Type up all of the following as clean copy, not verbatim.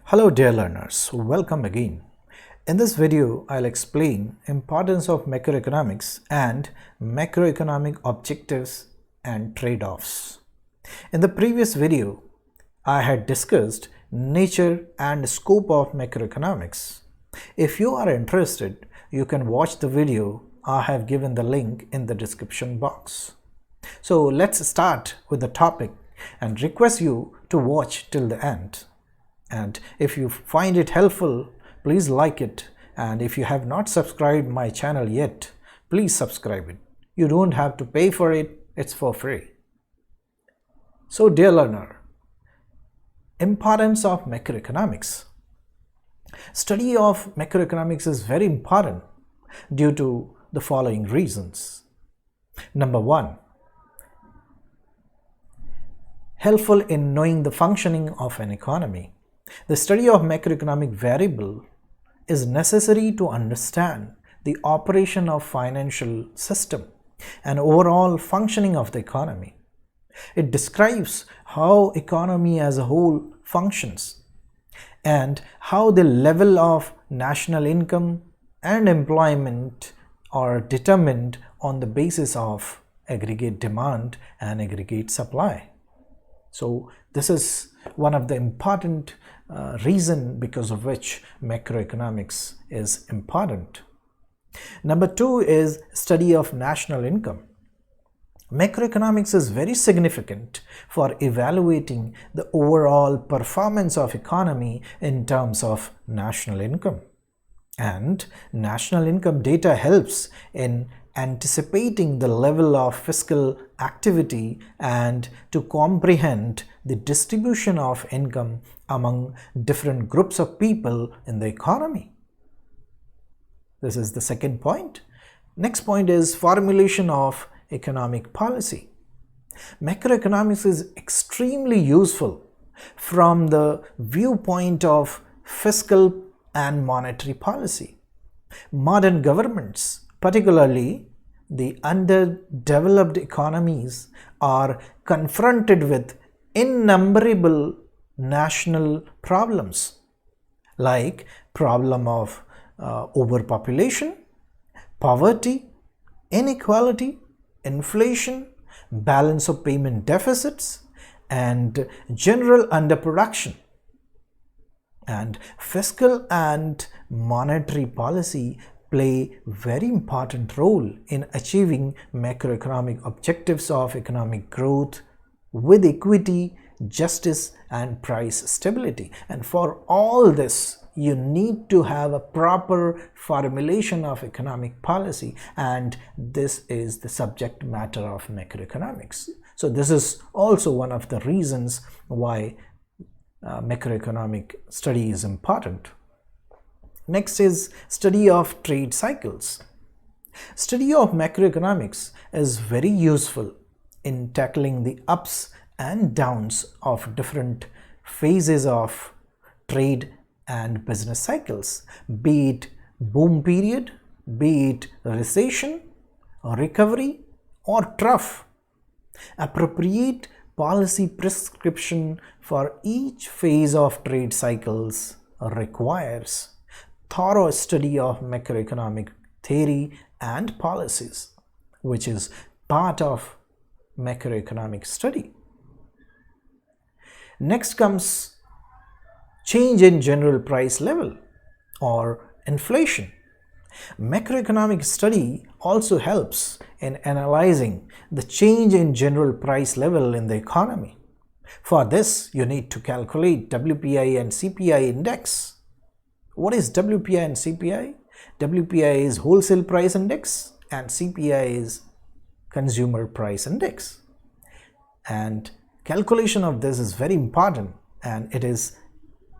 Hello dear learners, welcome again. In this video, I'll explain importance of macroeconomics and macroeconomic objectives and trade-offs. In the previous video, I had discussed nature and scope of macroeconomics. If you are interested, you can watch the video. I have given the link in the description box. So let's start with the topic and request you to watch till the end. And if you find it helpful, please like it, and if you have not subscribed my channel yet, please subscribe it. You don't have to pay for it, it's for free. So dear learner, importance of macroeconomics. Study of macroeconomics is very important due to the following reasons. Number one, helpful in knowing the functioning of an economy. The study of macroeconomic variable is necessary to understand the operation of financial system and overall functioning of the economy. It describes how economy as a whole functions and how the level of national income and employment are determined on the basis of aggregate demand and aggregate supply. So this is one of the important reason because of which macroeconomics is important. Number two is study of national income. Macroeconomics is very significant for evaluating the overall performance of economy in terms of national income. And national income data helps in anticipating the level of fiscal activity and to comprehend the distribution of income among different groups of people in the economy. This is the second point. Next point is formulation of economic policy. Macroeconomics is extremely useful from the viewpoint of fiscal and monetary policy. Modern governments, particularly the underdeveloped economies, are confronted with innumerable national problems like problem of overpopulation, poverty, inequality, inflation, balance of payment deficits, and general underproduction. And fiscal and monetary policy play very important role in achieving macroeconomic objectives of economic growth with equity, justice, and price stability. And for all this, you need to have a proper formulation of economic policy, and this is the subject matter of macroeconomics. So this is also one of the reasons why macroeconomic study is important. Next is study of trade cycles. Study of macroeconomics is very useful in tackling the ups and downs of different phases of trade and business cycles, be it boom period, be it recession, or recovery, or trough. Appropriate policy prescription for each phase of trade cycles requires thorough study of macroeconomic theory and policies, which is part of macroeconomic study. Next comes change in general price level or inflation. Macroeconomic study also helps in analyzing the change in general price level in the economy. For this, you need to calculate WPI and CPI index. What is WPI and CPI? WPI is wholesale price index and CPI is consumer price index. And calculation of this is very important, and it is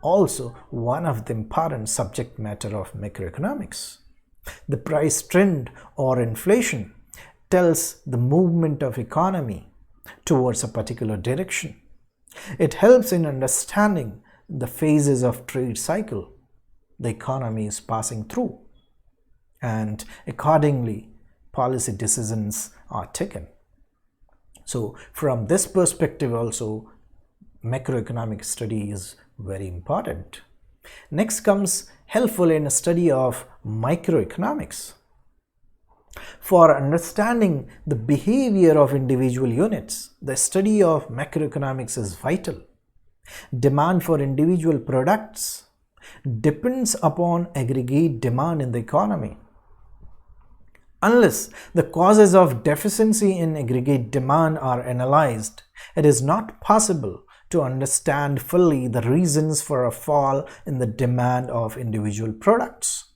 also one of the important subject matter of macroeconomics. The price trend or inflation tells the movement of economy towards a particular direction. It helps in understanding the phases of trade cycle the economy is passing through, and accordingly policy decisions are taken. So from this perspective also macroeconomic study is very important. Next comes helpful in a study of microeconomics. For understanding the behavior of individual units, the study of macroeconomics is vital. Demand for individual products depends upon aggregate demand in the economy. Unless the causes of deficiency in aggregate demand are analyzed, it is not possible to understand fully the reasons for a fall in the demand of individual products.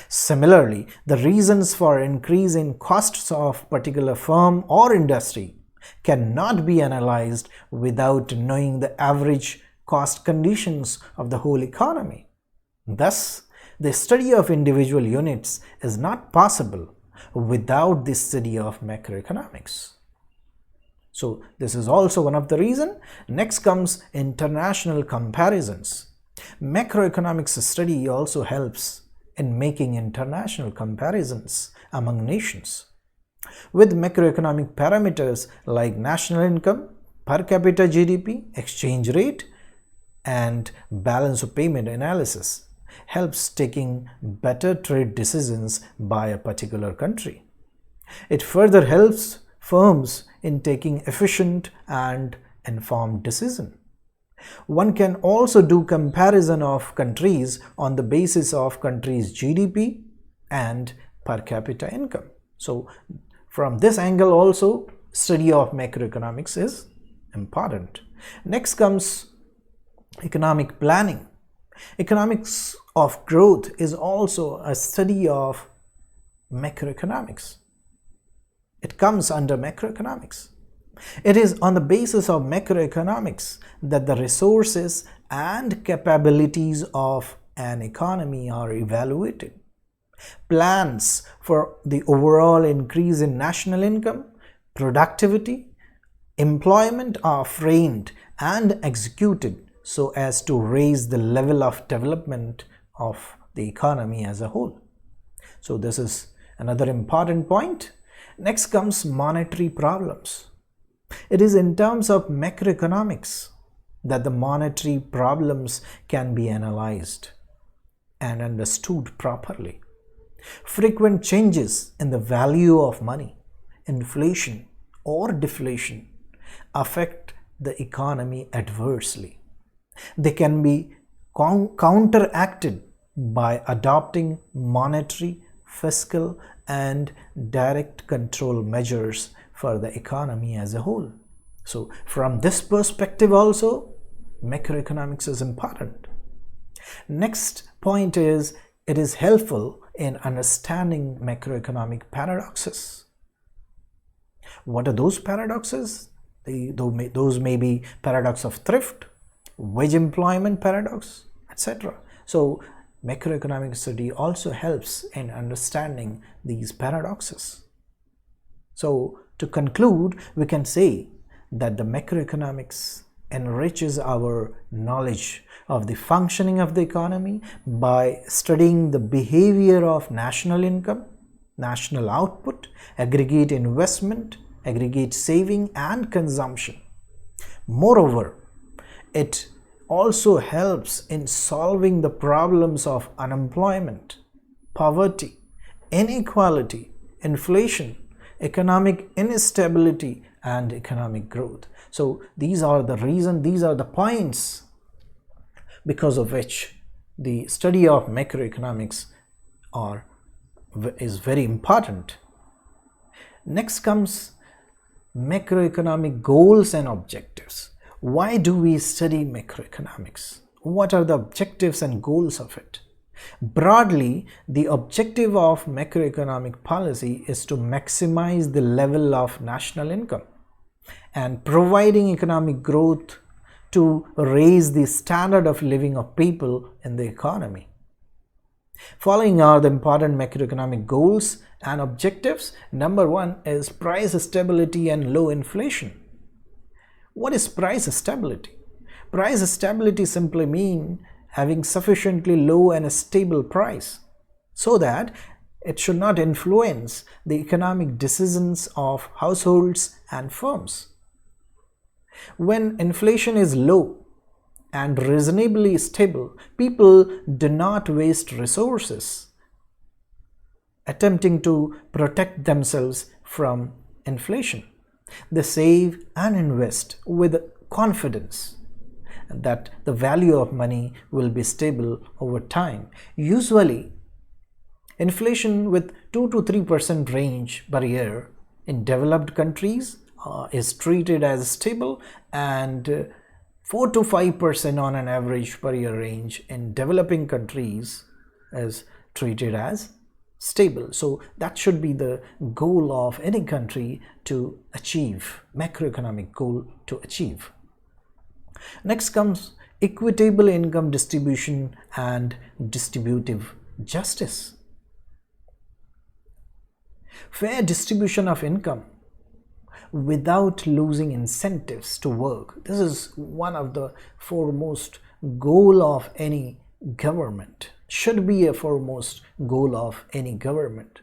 Similarly, the reasons for increase in costs of particular firm or industry cannot be analyzed without knowing the average cost conditions of the whole economy. Thus, the study of individual units is not possible without the study of macroeconomics. So this is also one of the reasons. Next comes international comparisons. Macroeconomics study also helps in making international comparisons among nations. With macroeconomic parameters like national income, per capita GDP, exchange rate, and balance of payment analysis helps taking better trade decisions by a particular country. It further helps firms in taking efficient and informed decisions. One can also do comparison of countries on the basis of countries' GDP and per capita income. So from this angle also, study of macroeconomics is important. Next comes economic planning. Economics of growth is also a study of macroeconomics. It comes under macroeconomics. It is on the basis of macroeconomics that the resources and capabilities of an economy are evaluated. Plans for the overall increase in national income, productivity, employment are framed and executed so as to raise the level of development of the economy as a whole. So this is another important point. Next comes monetary problems. It is in terms of macroeconomics that the monetary problems can be analyzed and understood properly. Frequent changes in the value of money, inflation or deflation affect the economy adversely. They can be counteracted by adopting monetary, fiscal, and direct control measures for the economy as a whole. So from this perspective also, macroeconomics is important. Next point is, it is helpful in understanding macroeconomic paradoxes. What are those paradoxes? Those may be paradox of thrift, wage employment paradox, etc. So macroeconomic study also helps in understanding these paradoxes. So to conclude, we can say that the macroeconomics enriches our knowledge of the functioning of the economy by studying the behavior of national income, national output, aggregate investment, aggregate saving and consumption. Moreover, it also helps in solving the problems of unemployment, poverty, inequality, inflation, economic instability, and economic growth. So these are the reasons, these are the points because of which the study of macroeconomics is very important. Next comes macroeconomic goals and objectives. Why do we study macroeconomics? What are the objectives and goals of it? Broadly, the objective of macroeconomic policy is to maximize the level of national income and providing economic growth to raise the standard of living of people in the economy. Following are the important macroeconomic goals and objectives. Number one is price stability and low inflation. What is price stability? Price stability simply means having sufficiently low and stable price so that it should not influence the economic decisions of households and firms. When inflation is low, and reasonably stable, people do not waste resources attempting to protect themselves from inflation. They save and invest with confidence that the value of money will be stable over time. Usually, inflation with 2 to 3% range per year in developed countries is treated as stable, and 4 to 5% on an average per year range in developing countries is treated as stable. So that should be the goal of any country to achieve, macroeconomic goal to achieve. Next comes equitable income distribution and distributive justice. Fair distribution of income without losing incentives to work. This is one of the foremost goal of any government, should be a foremost goal of any government.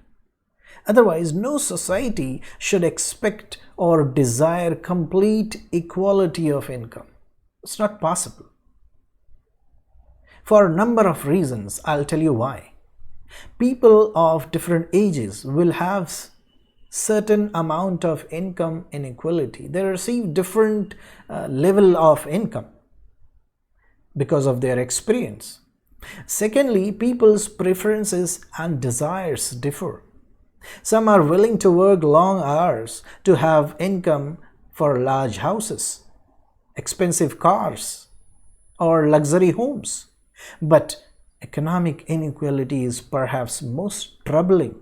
Otherwise, no society should expect or desire complete equality of income. It's not possible. For a number of reasons, I'll tell you why. People of different ages will have certain amount of income inequality. They receive different level of income because of their experience. Secondly, people's preferences and desires differ. Some are willing to work long hours to have income for large houses, expensive cars, or luxury homes. But economic inequality is perhaps most troubling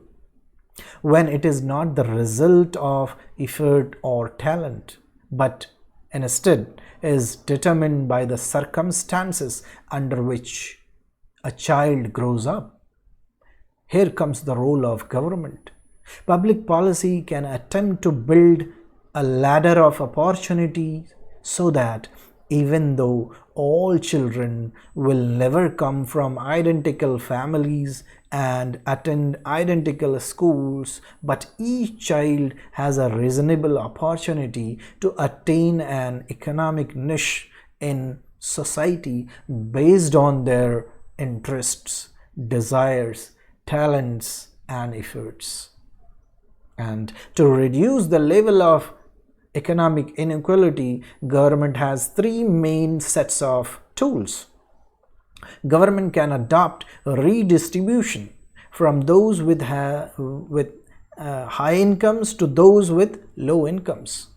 when it is not the result of effort or talent, but instead is determined by the circumstances under which a child grows up. Here comes the role of government. Public policy can attempt to build a ladder of opportunities so that even though all children will never come from identical families and attend identical schools, but each child has a reasonable opportunity to attain an economic niche in society based on their interests, desires, talents, and efforts. And to reduce the level of economic inequality, government has three main sets of tools. Government can adopt redistribution from those with high incomes to those with low incomes,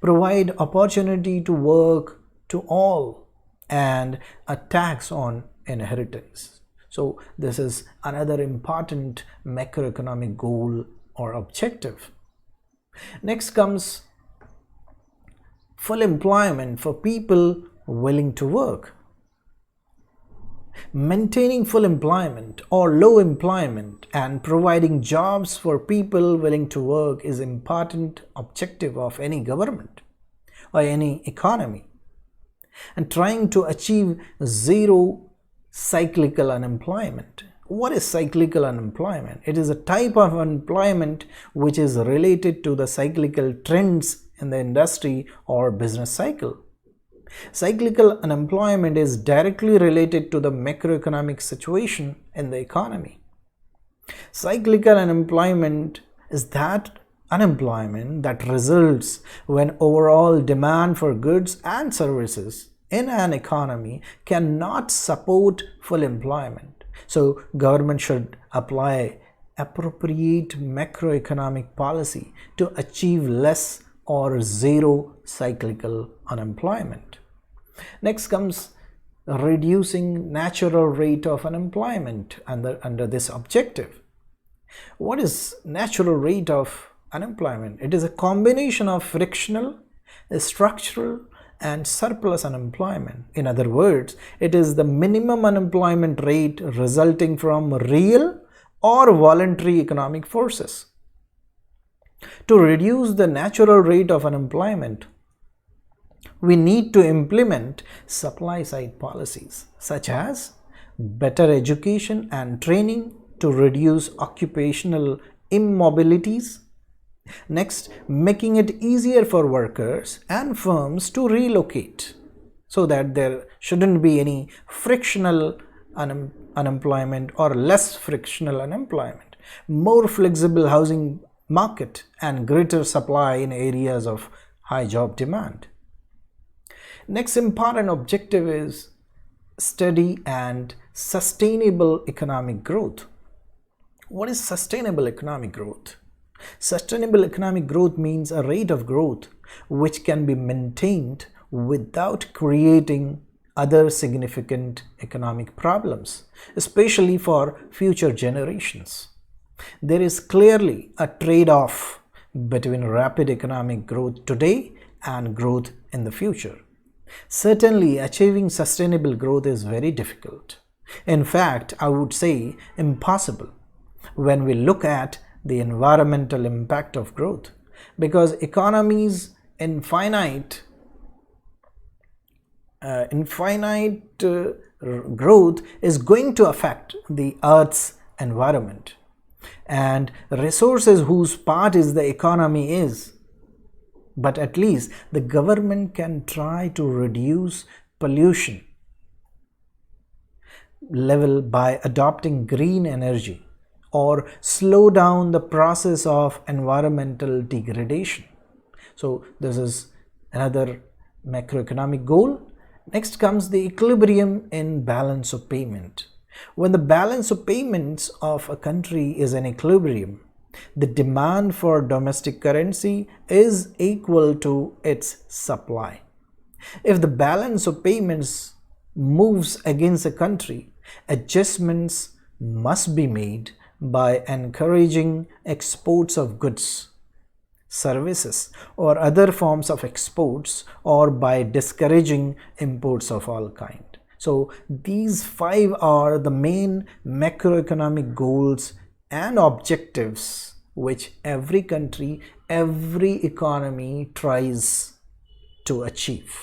provide opportunity to work to all, and a tax on inheritance. So this is another important macroeconomic goal or objective. Next comes full employment for people willing to work. Maintaining full employment or low employment and providing jobs for people willing to work is an important objective of any government or any economy. And trying to achieve zero cyclical unemployment. What is cyclical unemployment? It is a type of unemployment which is related to the cyclical trends in the industry or business cycle. Cyclical unemployment is directly related to the macroeconomic situation in the economy. Cyclical unemployment is that unemployment that results when overall demand for goods and services in an economy cannot support full employment. So government should apply appropriate macroeconomic policy to achieve less or zero cyclical unemployment. Next comes reducing natural rate of unemployment under this objective. What is natural rate of unemployment? It is a combination of frictional, structural, and surplus unemployment. In other words, it is the minimum unemployment rate resulting from real or voluntary economic forces. To reduce the natural rate of unemployment, we need to implement supply side policies such as better education and training to reduce occupational immobilities. Next, making it easier for workers and firms to relocate. so that there shouldn't be any frictional unemployment or less frictional unemployment, more flexible housing market, and greater supply in areas of high job demand. Next important objective is steady and sustainable economic growth. What is sustainable economic growth? Sustainable economic growth means a rate of growth which can be maintained without creating other significant economic problems, especially for future generations. There is clearly a trade-off between rapid economic growth today and growth in the future. Certainly, achieving sustainable growth is very difficult. In fact, I would say impossible when we look at the environmental impact of growth, because economies in finite growth is going to affect the Earth's environment, and resources whose part is the economy is. But at least the government can try to reduce pollution level by adopting green energy or slow down the process of environmental degradation. So this is another macroeconomic goal. Next comes the equilibrium in balance of payment. When the balance of payments of a country is in equilibrium, the demand for domestic currency is equal to its supply. If the balance of payments moves against a country, adjustments must be made by encouraging exports of goods, services, or other forms of exports, or by discouraging imports of all kind. So these 5 are the main macroeconomic goals and objectives which every country, every economy tries to achieve.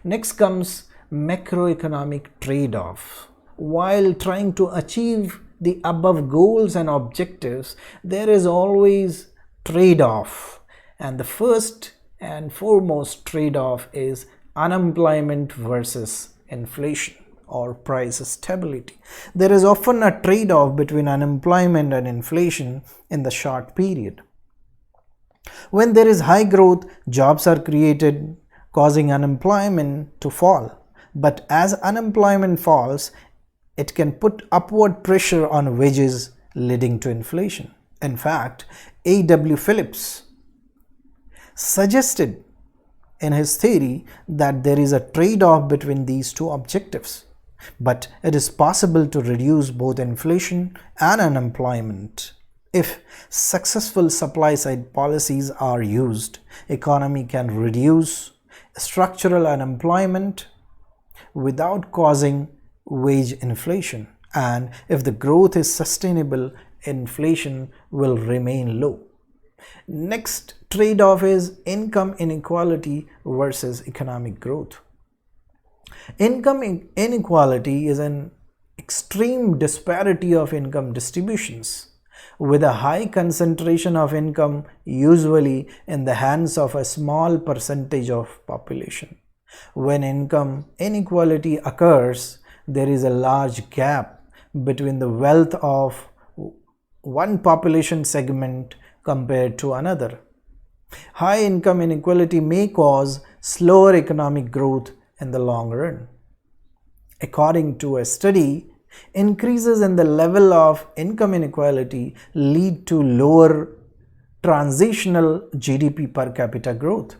Next comes macroeconomic trade-off. While trying to achieve the above goals and objectives, there is always trade-off, and the first and foremost trade-off is unemployment versus inflation or price stability. There is often a trade-off between unemployment and inflation in the short period. When there is high growth, jobs are created, causing unemployment to fall. But as unemployment falls, it can put upward pressure on wages, leading to inflation. In fact, A.W. Phillips suggested in his theory that there is a trade-off between these two objectives. But it is possible to reduce both inflation and unemployment. If successful supply-side policies are used, economy can reduce structural unemployment without causing wage inflation. And if the growth is sustainable, inflation will remain low. Next trade-off is income inequality versus economic growth. Income inequality is an extreme disparity of income distributions, with a high concentration of income usually in the hands of a small percentage of population. When income inequality occurs, there is a large gap between the wealth of one population segment compared to another. High income inequality may cause slower economic growth in the long run. According to a study, increases in the level of income inequality lead to lower transitional GDP per capita growth.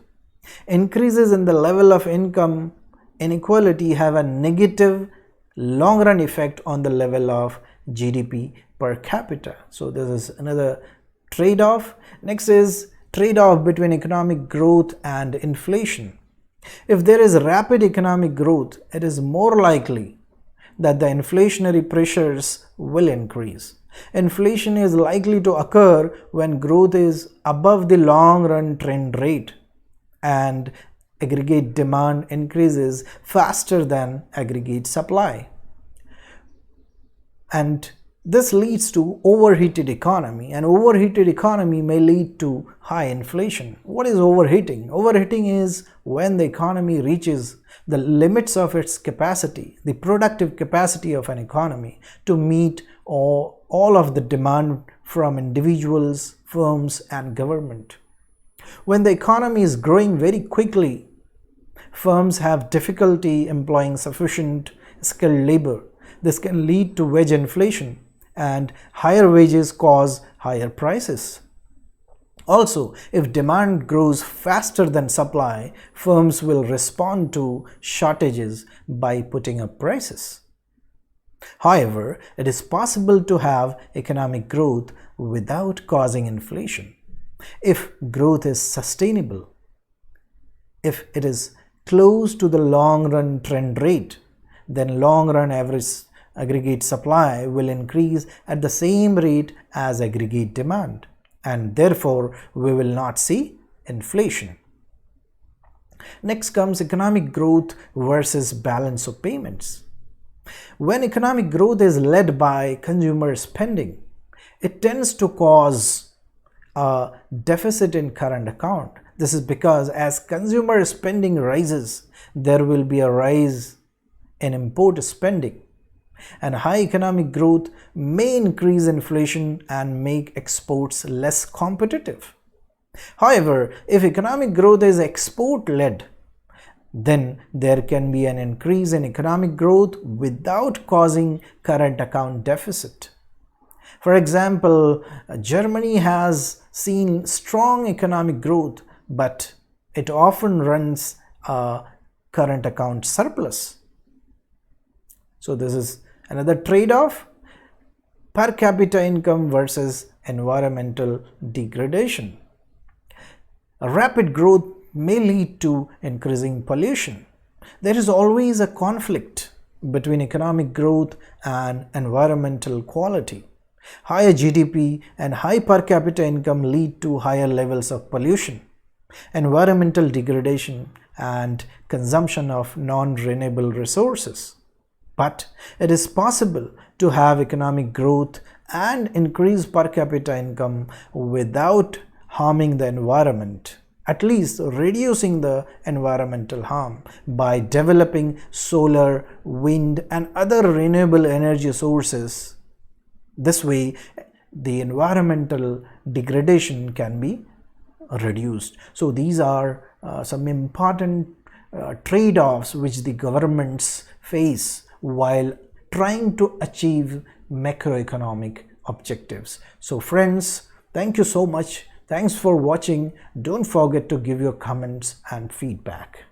Increases in the level of income inequality have a negative long-run effect on the level of GDP per capita. So this is another trade-off. Next is trade-off between economic growth and inflation. If there is rapid economic growth, it is more likely that the inflationary pressures will increase. Inflation is likely to occur when growth is above the long-run trend rate and aggregate demand increases faster than aggregate supply. And This leads to overheated economy, and overheated economy may lead to high inflation. What is overheating? Overheating is when the economy reaches the limits of its capacity, the productive capacity of an economy to meet all of the demand from individuals, firms, and government. When the economy is growing very quickly, firms have difficulty employing sufficient skilled labor. This can lead to wage inflation, and higher wages cause higher prices. Also, if demand grows faster than supply, firms will respond to shortages by putting up prices. However, it is possible to have economic growth without causing inflation if growth is sustainable, if it is close to the long-run trend rate. Then long-run average aggregate supply will increase at the same rate as aggregate demand, and therefore we will not see inflation. Next comes economic growth versus balance of payments. When economic growth is led by consumer spending, it tends to cause a deficit in current account. This is because as consumer spending rises, there will be a rise in import spending, and high economic growth may increase inflation and make exports less competitive. However, if economic growth is export-led, then there can be an increase in economic growth without causing current account deficit. For example, Germany has seen strong economic growth, but it often runs a current account surplus. So this is another trade-off: per capita income versus environmental degradation. A rapid growth may lead to increasing pollution. There is always a conflict between economic growth and environmental quality. Higher GDP and high per capita income lead to higher levels of pollution, environmental degradation, and consumption of non-renewable resources. But it is possible to have economic growth and increase per capita income without harming the environment, at least reducing the environmental harm by developing solar, wind, and other renewable energy sources. This way, the environmental degradation can be reduced. So these are some important trade-offs which the governments face while trying to achieve macroeconomic objectives. So friends, thank you so much. Thanks for watching. Don't forget to give your comments and feedback.